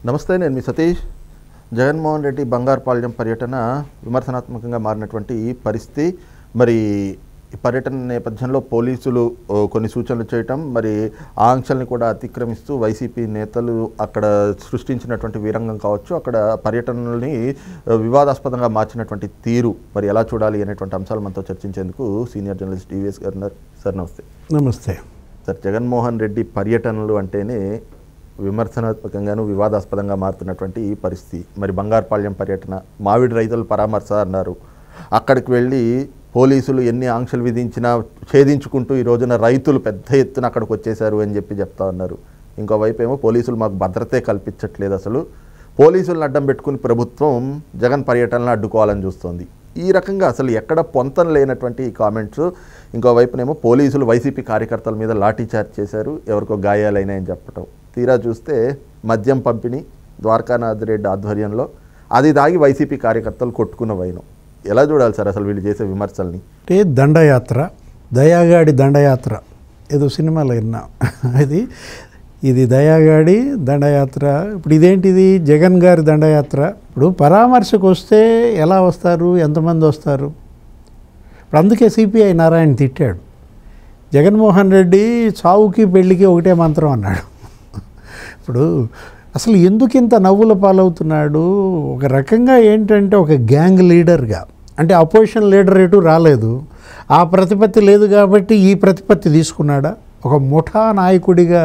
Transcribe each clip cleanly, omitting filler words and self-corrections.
నమస్తే, నేను మీ సతీష్. జగన్మోహన్ రెడ్డి బంగారుపాళ్యం పర్యటన విమర్శనాత్మకంగా మారినటువంటి ఈ పరిస్థితి, మరి ఈ పర్యటన నేపథ్యంలో పోలీసులు కొన్ని సూచనలు చేయటం, మరి ఆంక్షల్ని కూడా అతిక్రమిస్తూ వైసీపీ నేతలు అక్కడ సృష్టించినటువంటి వీరంగం కావచ్చు, అక్కడ పర్యటనని వివాదాస్పదంగా మార్చినటువంటి తీరు మరి ఎలా చూడాలి అనేటువంటి అంశాలు మనతో చర్చించేందుకు సీనియర్ జర్నలిస్ట్ ఈవీఎస్ గారు ఉన్నారు. సార్ నమస్తే. నమస్తే సార్, జగన్మోహన్ రెడ్డి పర్యటనలు అంటేనే విమర్శనాత్మకంగాను వివాదాస్పదంగా మారుతున్నటువంటి ఈ పరిస్థితి. మరి బంగారుపాళ్యం పర్యటన, మామిడి రైతుల పరామర్శ అన్నారు. అక్కడికి వెళ్ళి పోలీసులు ఎన్ని ఆంక్షలు విధించినా ఛేదించుకుంటూ ఈ రోజున రైతులు పెద్ద ఎత్తున అక్కడికి వచ్చేశారు అని చెప్తా ఉన్నారు. ఇంకోవైపు ఏమో పోలీసులు మాకు భద్రతే కల్పించట్లేదు, అసలు పోలీసులను అడ్డం పెట్టుకుని ప్రభుత్వం జగన్ పర్యటనను అడ్డుకోవాలని చూస్తోంది. ఈ రకంగా అసలు ఎక్కడ పొంతం లేనటువంటి ఈ కామెంట్స్. ఇంకోవైపునేమో పోలీసులు వైసీపీ కార్యకర్తల మీద లాఠీచార్జ్ చేశారు, ఎవరికో గాయాలైనాయని చెప్పటం. తీరా చూస్తే మద్యం పంపిణీ ద్వారకానాథ్ రెడ్డి ఆధ్వర్యంలో అది దాగి వైసీపీ కార్యకర్తలు కొట్టుకున్న వైనం. ఎలా చూడాలి సార్ అసలు వీళ్ళు చేసే విమర్శల్ని? అంటే దండయాత్ర, దయాగాడి దండయాత్ర ఏదో సినిమాలో విన్నా. ఇది దయాగాడి దండయాత్ర. ఇప్పుడు ఇదేంటిది? జగన్ గారి దండయాత్ర. ఇప్పుడు పరామర్శకు వస్తే ఎలా వస్తారు, ఎంతమంది వస్తారు? ఇప్పుడు అందుకే సిపిఐ నారాయణ తిట్టాడు. జగన్మోహన్ రెడ్డి చావుకి పెళ్ళికి ఒకటే మంత్రం అన్నాడు. ఇప్పుడు అసలు ఎందుకు ఇంత నవ్వుల పాలవుతున్నాడు? ఒక రకంగా ఏంటంటే ఒక గ్యాంగ్ లీడర్గా, అంటే అపోజిషన్ లీడర్ ఎటు రాలేదు, ఆ ప్రతిపత్తి లేదు కాబట్టి ఈ ప్రతిపత్తి తీసుకున్నాడా? ఒక ముఠా నాయకుడిగా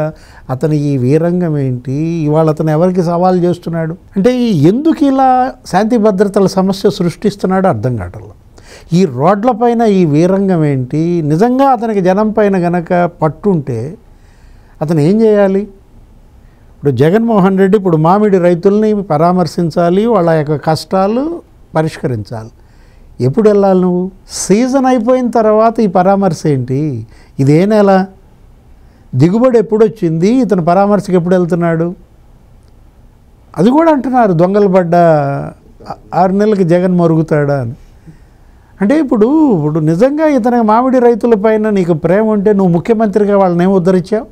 అతని ఈ వీరంగం ఏంటి? ఇవాళ అతను ఎవరికి సవాల్ చేస్తున్నాడు? అంటే ఎందుకు ఇలా శాంతి భద్రతల సమస్య సృష్టిస్తున్నాడో అర్థం కావట్లేదు. ఈ రోడ్లపైన ఈ వీరంగం ఏంటి? నిజంగా అతనికి జనం పైన గనక పట్టుంటే అతను ఏం చేయాలి? ఇప్పుడు జగన్మోహన్ రెడ్డి ఇప్పుడు మామిడి రైతుల్ని పరామర్శించాలి, వాళ్ళ యొక్క కష్టాలు పరిష్కరించాలి. ఎప్పుడు వెళ్ళాలి నువ్వు? సీజన్ అయిపోయిన తర్వాత ఈ పరామర్శ ఏంటి? ఇదే నెల దిగుబడి ఎప్పుడు వచ్చింది? ఇతను పరామర్శకు ఎప్పుడు వెళ్తున్నాడు? అది కూడా అంటున్నారు, దొంగలు పడ్డ 6 నెలలకి జగన్ మరుగుతాడా అని. అంటే ఇప్పుడు నిజంగా ఇతనికి మామిడి రైతుల పైన నీకు ప్రేమ ఉంటే నువ్వు ముఖ్యమంత్రిగా వాళ్ళని ఏమి ఉద్ధరించావు?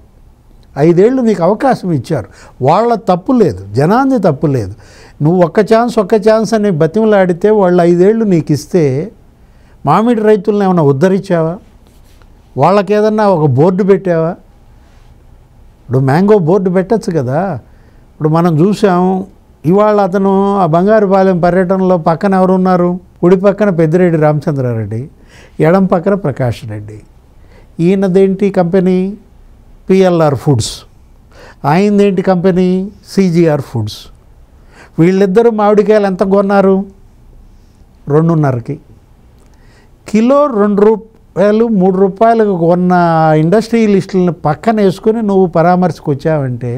5 ఏళ్ళు నీకు అవకాశం ఇచ్చారు, వాళ్ళ తప్పు లేదు, జనాన్ని తప్పు లేదు. నువ్వు ఒక్క ఛాన్స్ అని బతిమలాడితే వాళ్ళు 5 ఏళ్ళు నీకు ఇస్తే మామిడి రైతులను ఏమైనా ఉద్ధరించావా? వాళ్ళకి ఏదన్నా ఒక బోర్డు పెట్టావా? ఇప్పుడు మ్యాంగో బోర్డు పెట్టచ్చు కదా. ఇప్పుడు మనం చూసాం, ఇవాళ అతను ఆ బంగారుపాలెం పర్యటనలో పక్కన ఎవరున్నారు? కుడి పక్కన పెద్దిరెడ్డి రామచంద్రారెడ్డి, ఎడం పక్కన ప్రకాష్ రెడ్డి. ఈయనదేంటి కంపెనీ? PLR foods. ఆయనదేంటి కంపెనీ? CGR foods. వీళ్ళిద్దరూ మామిడికాయలు ఎంత కొన్నారు? 2.5కి కిలో, 2 రూపాయలు 3 రూపాయలకు కొన్న ఇండస్ట్రియలిస్టులను పక్కన వేసుకొని నువ్వు పరామర్శకు వచ్చావంటే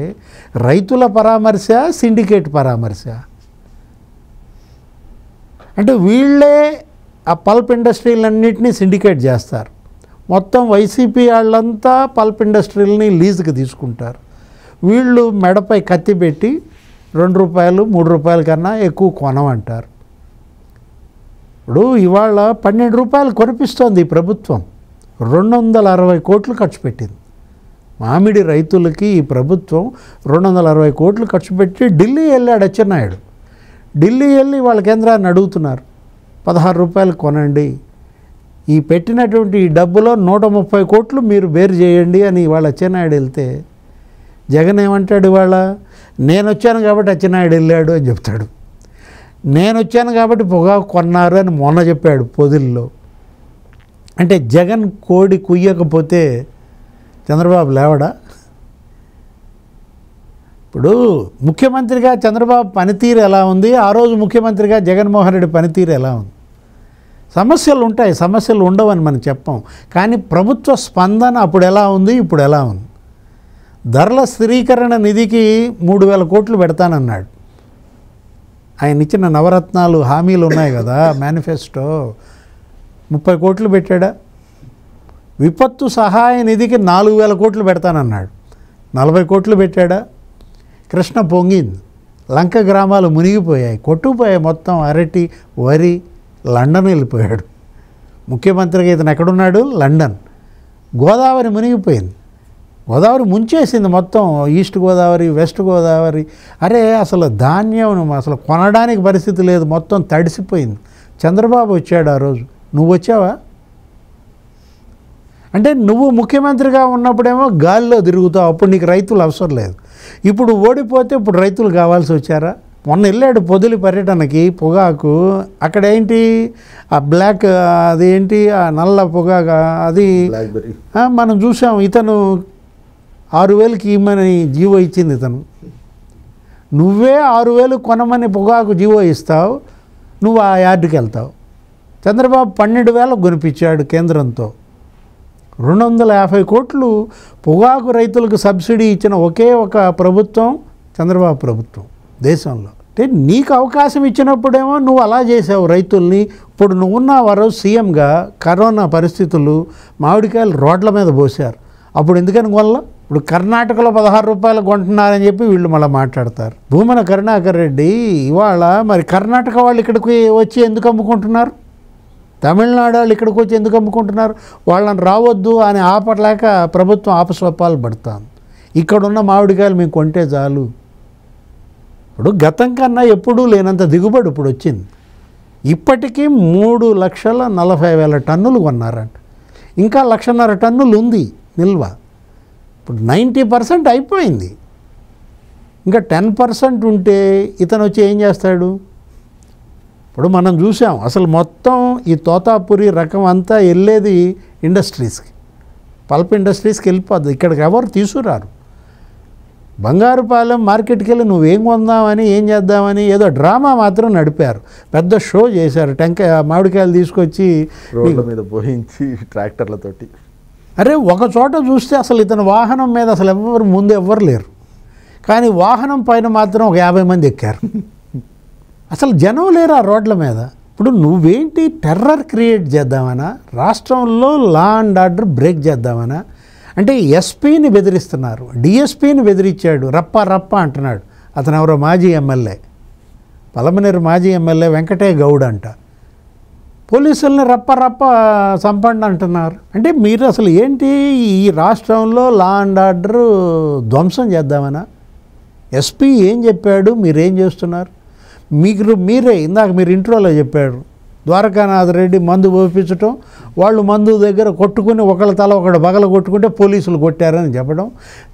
రైతుల పరామర్శ, సిండికేట్ పరామర్శ. అంటే వీళ్ళే ఆ పల్ప్ ఇండస్ట్రీలన్నింటినీ సిండికేట్ చేస్తారు. మొత్తం వైసీపీ వాళ్ళంతా పల్ప్ ఇండస్ట్రీలని లీజుకి తీసుకుంటారు. వీళ్ళు మెడపై కత్తి పెట్టి 2 రూపాయలు 3 రూపాయల కన్నా ఎక్కువ కొనమంటారు. ఇప్పుడు ఇవాళ 12 రూపాయలు కొనిపిస్తోంది ఈ ప్రభుత్వం. 260 కోట్లు ఖర్చు పెట్టింది మామిడి రైతులకి. ఈ ప్రభుత్వం 260 కోట్లు ఖర్చు పెట్టి ఢిల్లీ వెళ్ళాడు అచ్చెన్నాయుడు. ఢిల్లీ వెళ్ళి వాళ్ళ కేంద్రాన్ని అడుగుతున్నారు, 16 రూపాయలు కొనండి, ఈ పెట్టినటువంటి ఈ డబ్బులో 130 కోట్లు మీరు బేరు చేయండి అని ఇవాళ అచ్చెన్నాయుడు వెళ్తే జగన్ ఏమంటాడు? ఇవాళ నేను వచ్చాను కాబట్టి అచ్చెన్నాయుడు వెళ్ళాడు అని చెప్తాడు. నేను వచ్చాను కాబట్టి పొగాకు కొన్నారు అని మొన్న చెప్పాడు పొదిల్లో. అంటే జగన్ కోడి కుయ్యకపోతే చంద్రబాబు లేవడా? ఇప్పుడు ముఖ్యమంత్రిగా చంద్రబాబు పనితీరు ఎలా ఉంది, ఆ రోజు ముఖ్యమంత్రిగా జగన్మోహన్ రెడ్డి పనితీరు ఎలా ఉంది? సమస్యలు ఉంటాయి, సమస్యలు ఉండవని మనం చెప్పాం. కానీ ప్రభుత్వ స్పందన అప్పుడు ఎలా ఉంది, ఇప్పుడు ఎలా ఉంది? ధరల స్థిరీకరణ నిధికి 3,000 కోట్లు పెడతానన్నాడు. ఆయన ఇచ్చిన నవరత్నాలు హామీలు ఉన్నాయి కదా, మేనిఫెస్టో, 30 కోట్లు పెట్టాడా? విపత్తు సహాయ నిధికి 4,000 కోట్లు పెడతానన్నాడు, 40 కోట్లు పెట్టాడా? కృష్ణ పొంగింది, లంక గ్రామాలు మునిగిపోయాయి, కొట్టుకుపోయాయి మొత్తం. అరటి, వరి, లండన్ వెళ్ళిపోయాడు ముఖ్యమంత్రిగా. ఇతను ఎక్కడున్నాడు? లండన్. గోదావరి మునిగిపోయింది. గోదావరి ముంచేసింది మొత్తం, ఈస్ట్ గోదావరి, వెస్ట్ గోదావరి. అరే అసలు ధాన్యం అసలు కొనడానికి పరిస్థితి లేదు, మొత్తం తడిసిపోయింది. చంద్రబాబు వచ్చాడు ఆ రోజు, నువ్వు వచ్చావా? అంటే నువ్వు ముఖ్యమంత్రిగా ఉన్నప్పుడేమో గాలిలో తిరుగుతావు, అప్పుడు నీకు రైతులు అవసరం లేదు. ఇప్పుడు ఓడిపోతే ఇప్పుడు రైతులు కావాల్సి వచ్చారా? మొన్న వెళ్ళాడు పొదిలి పర్యటనకి, పొగాకు. అక్కడ ఏంటి ఆ బ్లాక్, అదేంటి ఆ నల్ల పొగాకు, అది మనం చూసాం. ఇతను 6,000కి ఇమ్మని జీవో ఇచ్చింది ఇతను. నువ్వే 6,000 కొనమని పొగాకు జీవో ఇస్తావు, నువ్వు ఆ యార్డుకి వెళ్తావు. చంద్రబాబు 12,000 కొనిపించాడు కేంద్రంతో. 250 కోట్లు పొగాకు రైతులకు సబ్సిడీ ఇచ్చిన ఒకే ఒక ప్రభుత్వం చంద్రబాబు ప్రభుత్వం దేశంలో. అంటే నీకు అవకాశం ఇచ్చినప్పుడేమో నువ్వు అలా చేసావు రైతుల్ని. ఇప్పుడు నువ్వున్నావారు సీఎంగా, కరోనా పరిస్థితులు, మామిడికాయలు రోడ్ల మీద పోసారు. అప్పుడు ఎందుకని కొనలా? ఇప్పుడు కర్ణాటకలో 16 రూపాయలు కొంటున్నారని చెప్పి వీళ్ళు మళ్ళీ మాట్లాడతారు. భూమన కరుణాకర్ రెడ్డి ఇవాళ మరి కర్ణాటక వాళ్ళు ఇక్కడికి వచ్చి ఎందుకు అమ్ముకుంటున్నారు? తమిళనాడు వాళ్ళు ఇక్కడికి వచ్చి ఎందుకు అమ్ముకుంటున్నారు? వాళ్ళని రావద్దు అని ఆపలేక ప్రభుత్వం ఆపస్వప్పాలు పడుతుంది. ఇక్కడున్న మామిడికాయలు మేము కొంటే చాలు. ఇప్పుడు గతం కన్నా ఎప్పుడూ లేనంత దిగుబడి ఇప్పుడు వచ్చింది. ఇప్పటికీ 3,40,000 టన్నులు కొన్నారంట. ఇంకా 1,50,000 టన్నులు ఉంది నిల్వ. ఇప్పుడు 90% అయిపోయింది. ఇంకా 10% ఉంటే ఇతను వచ్చి ఏం చేస్తాడు? ఇప్పుడు మనం చూసాం అసలు మొత్తం ఈ తోతాపురి రకం అంతా వెళ్ళేది ఇండస్ట్రీస్కి, పల్ప్ ఇండస్ట్రీస్కి వెళ్ళిపోద్ది. ఇక్కడికి ఎవరు తీసుకురారు. బంగారుపాలెం మార్కెట్కి వెళ్ళి నువ్వేం కొందామని, ఏం చేద్దామని ఏదో డ్రామా మాత్రం నడిపారు, పెద్ద షో చేశారు. మామిడికాయలు తీసుకొచ్చి రోడ్ల మీద పోయించి ట్రాక్టర్లతోటి. అరే ఒక చోట చూస్తే అసలు ఇతని వాహనం మీద అసలు ఎవ్వరు లేరు, కానీ వాహనం పైన మాత్రం ఒక 50 మంది ఎక్కారు. అసలు జనం లేరు ఆ రోడ్ల మీద. ఇప్పుడు నువ్వేంటి టెర్రర్ క్రియేట్ చేద్దామనా? రాష్ట్రంలో లా అండ్ ఆర్డర్ బ్రేక్ చేద్దామనా? అంటే ఎస్పీని బెదిరిస్తున్నారు, డిఎస్పీని బెదిరించాడు, రప్ప రప్ప అంటున్నాడు. అతను ఎవరో మాజీ ఎమ్మెల్యే, పలమనేరు మాజీ ఎమ్మెల్యే వెంకటే గౌడ్ అంట. పోలీసుల్ని రప్ప రప్ప చంపండి అంటున్నారు. అంటే మీరు అసలు ఏంటి ఈ రాష్ట్రంలో లా అండ్ ఆర్డర్ ధ్వంసం చేద్దామనా? ఎస్పీ ఏం చెప్పాడు, మీరేం చేస్తున్నారు? మీరే ఇందాక మీరు ఇంట్రోలో చెప్పాడు, ద్వారకానాథ్ రెడ్డి మందు పోపించటం, వాళ్ళు మందు దగ్గర కొట్టుకుని ఒకళ్ళ తల ఒకడు బగల కొట్టుకుంటే పోలీసులు కొట్టారని చెప్పడం.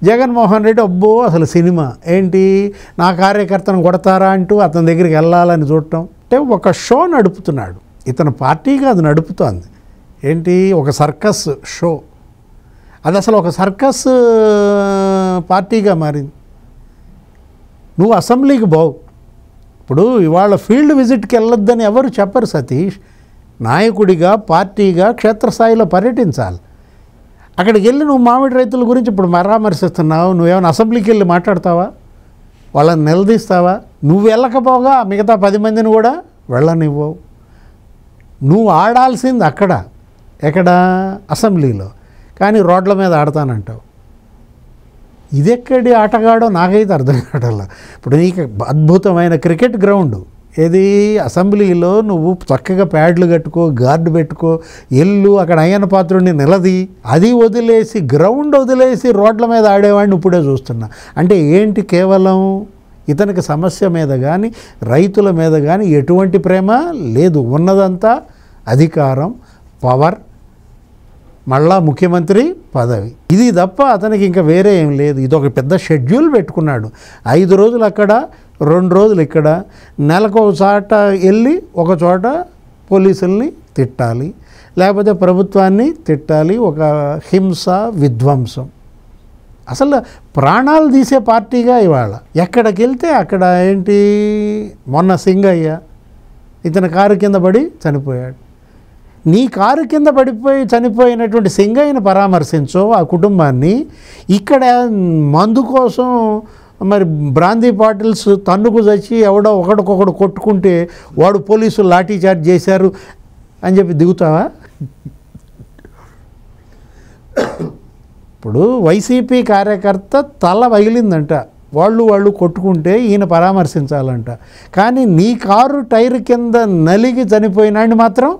జగన్మోహన్ రెడ్డి అబ్బో అసలు సినిమా ఏంటి, నా కార్యకర్తను కొడతారా అంటూ అతని దగ్గరికి వెళ్ళాలని చూడటం. అంటే ఒక షో నడుపుతున్నాడు ఇతను, పార్టీగా అది నడుపుతోంది. ఏంటి ఒక సర్కస్ షో, అది అసలు ఒక సర్కస్ పార్టీగా మారింది. నువ్వు అసెంబ్లీకి బావు. ఇప్పుడు ఇవాళ ఫీల్డ్ విజిట్కి వెళ్ళొద్దని ఎవరు చెప్పరు సతీష్. నాయకుడిగా పార్టీగా క్షేత్రస్థాయిలో పర్యటించాలి. అక్కడికి వెళ్ళి నువ్వు మామిడి రైతుల గురించి ఇప్పుడు పరామర్శిస్తున్నావు, నువ్వేమైనా అసెంబ్లీకి వెళ్ళి మాట్లాడతావా? వాళ్ళని నిలదీస్తావా? నువ్వు వెళ్ళకపోగా మిగతా 10 మందిని కూడా వెళ్ళనివ్వవు. నువ్వు ఆడాల్సింది అక్కడ, ఎక్కడ? అసెంబ్లీలో. కానీ రోడ్ల మీద ఆడతానంటావు. ఇదెక్కడి ఆటగాడో నాకైతే అర్థం కావట్లా. ఇప్పుడు నీకు అద్భుతమైన క్రికెట్ గ్రౌండ్ ఏది, అసెంబ్లీలో నువ్వు చక్కగా ప్యాడ్లు కట్టుకో, గార్డు పెట్టుకో, ఎల్లు అక్కడ అయ్యన్న పాత్రుడిని నిలది, అది వదిలేసి గ్రౌండ్ వదిలేసి రోడ్ల మీద ఆడేవాడిని ఇప్పుడే చూస్తున్నా. అంటే ఏంటి, కేవలం ఇతనికి సమస్య మీద కానీ రైతుల మీద కానీ ఎటువంటి ప్రేమ లేదు. ఉన్నదంతా అధికారం, పవర్, మళ్ళా ముఖ్యమంత్రి పదవి, ఇది తప్ప అతనికి ఇంకా వేరే ఏం లేదు. ఇది ఒక పెద్ద షెడ్యూల్ పెట్టుకున్నాడు. 5 రోజులు అక్కడ, 2 రోజులు ఇక్కడ, నెలకు ఒక చోట వెళ్ళి ఒక చోట పోలీసుల్ని తిట్టాలి, లేకపోతే ప్రభుత్వాన్ని తిట్టాలి. ఒక హింస, విధ్వంసం, అసలు ప్రాణాలు తీసే పార్టీగా ఇవాళ. ఎక్కడికి వెళ్తే అక్కడ ఏంటి, మొన్న సింగయ్య ఇతని కారు కింద పడి చనిపోయాడు. నీ కారు కింద పడిపోయి చనిపోయినటువంటి సింగయ్యను పరామర్శించో ఆ కుటుంబాన్ని. ఇక్కడ మందు కోసం మరి బ్రాందీ బాటిల్స్ తన్నుకు చచ్చి ఎవడో ఒకడికొకడు కొట్టుకుంటే వాడు పోలీసులు లాఠీ చార్జ్ చేశారు అని చెప్పి దిగుతావా? ఇప్పుడు వైసీపీ కార్యకర్త తల పగిలిందంట, వాళ్ళు కొట్టుకుంటే ఈయన పరామర్శించాలంట. కానీ నీ కారు టైర్ కింద నలిగి చనిపోయినాడిని మాత్రం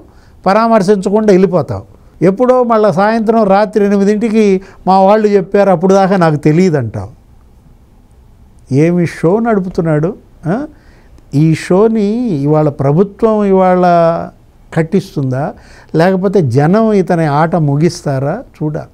పరామర్శించకుండా వెళ్ళిపోతావు. ఎప్పుడో మళ్ళీ సాయంత్రం రాత్రి 8ంటికి మా వాళ్ళు చెప్పారు అప్పుడు దాకా నాకు తెలియదు అంటావు. ఏమి షో నడుపుతున్నాడు. ఈ షోని ఇవాళ ప్రభుత్వం ఇవాళ కట్టిస్తుందా లేకపోతే జనం ఇతని ఆట ముగిస్తారా చూడాలి.